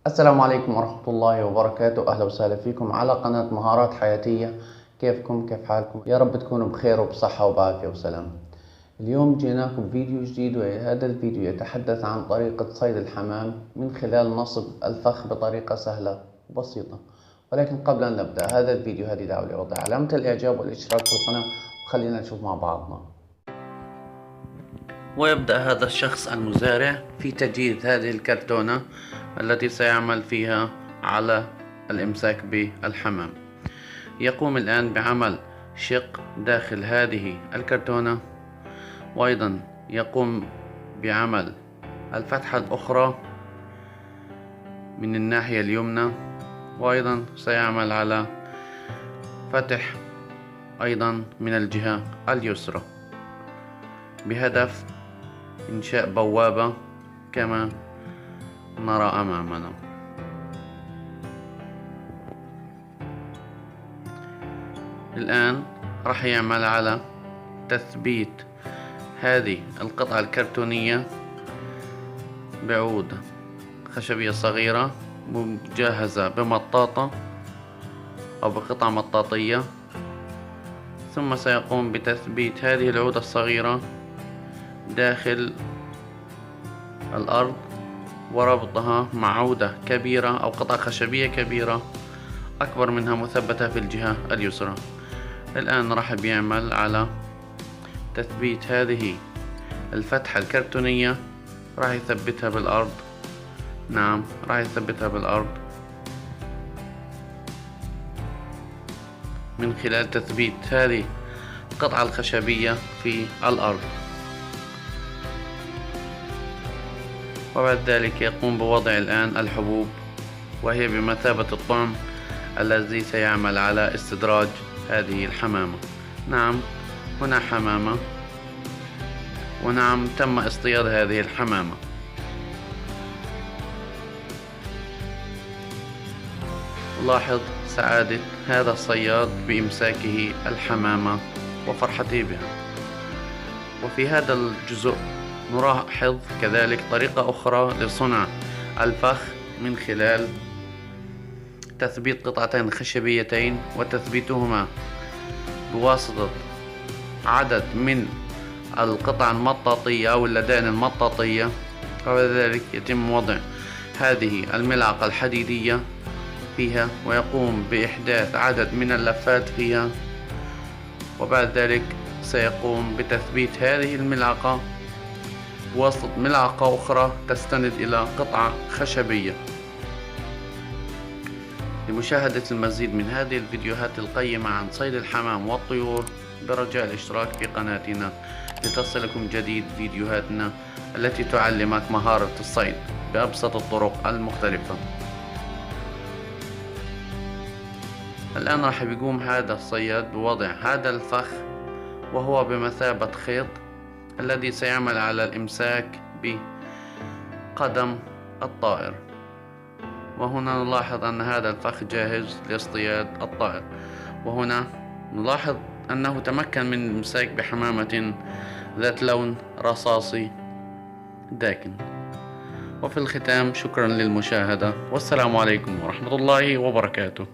السلام عليكم ورحمة الله وبركاته. أهلا وسهلا فيكم على قناة مهارات حياتية. كيفكم؟ كيف حالكم؟ يا رب تكونوا بخير وبصحة وبعافية وسلام. اليوم جيناكم فيديو جديد، وهذا الفيديو يتحدث عن طريقة صيد الحمام من خلال نصب الفخ بطريقة سهلة وبسيطة. ولكن قبل أن نبدأ هذا الفيديو هذه دعوة لوضع علامة الإعجاب والاشتراك في القناة، وخلينا نشوف مع بعضنا. ويبدأ هذا الشخص المزارع في تجهيز هذه الكرتونة التي سيعمل فيها على الإمساك بالحمام. يقوم الآن بعمل شق داخل هذه الكرتونة، وأيضا يقوم بعمل الفتحة الأخرى من الناحية اليمنى، وأيضا سيعمل على فتح أيضا من الجهة اليسرى بهدف إنشاء بوابة كما نرى أمامنا. الآن راح يعمل على تثبيت هذه القطعة الكرتونية بعود خشبية صغيرة مجهزة بمطاطة أو بقطعة مطاطية، ثم سيقوم بتثبيت هذه العود الصغيرة داخل الأرض وربطها مع عودة كبيرة أو قطعة خشبية كبيرة أكبر منها مثبتة في الجهة اليسرى. الآن راح بيعمل على تثبيت هذه الفتحة الكرتونية، راح يثبتها بالأرض. نعم، راح يثبتها بالأرض من خلال تثبيت هذه القطعة الخشبية في الأرض، وبعد ذلك يقوم بوضع الآن الحبوب، وهي بمثابة الطعم الذي سيعمل على استدراج هذه الحمامة. نعم، هنا حمامة، ونعم تم اصطياد هذه الحمامة. لاحظ سعادة هذا الصياد بإمساكه الحمامة وفرحته بها. وفي هذا الجزء نلاحظ كذلك طريقة أخرى لصنع الفخ من خلال تثبيت قطعتين خشبيتين وتثبيتهما بواسطة عدد من القطع المطاطية أو اللدائن المطاطية، وبذلك يتم وضع هذه الملعقة الحديدية فيها، ويقوم بإحداث عدد من اللفات فيها، وبعد ذلك سيقوم بتثبيت هذه الملعقة بواسطة ملعقة أخرى تستند إلى قطعة خشبية. لمشاهدة المزيد من هذه الفيديوهات القيمة عن صيد الحمام والطيور، برجاء الاشتراك في قناتنا لتصلكم جديد فيديوهاتنا التي تعلمك مهارة الصيد بأبسط الطرق المختلفة. الآن راح بيقوم هذا الصياد بوضع هذا الفخ، وهو بمثابة خيط الذي سيعمل على الإمساك بقدم الطائر. وهنا نلاحظ أن هذا الفخ جاهز لاصطياد الطائر، وهنا نلاحظ أنه تمكن من الإمساك بحمامة ذات لون رصاصي داكن. وفي الختام شكرا للمشاهدة، والسلام عليكم ورحمة الله وبركاته.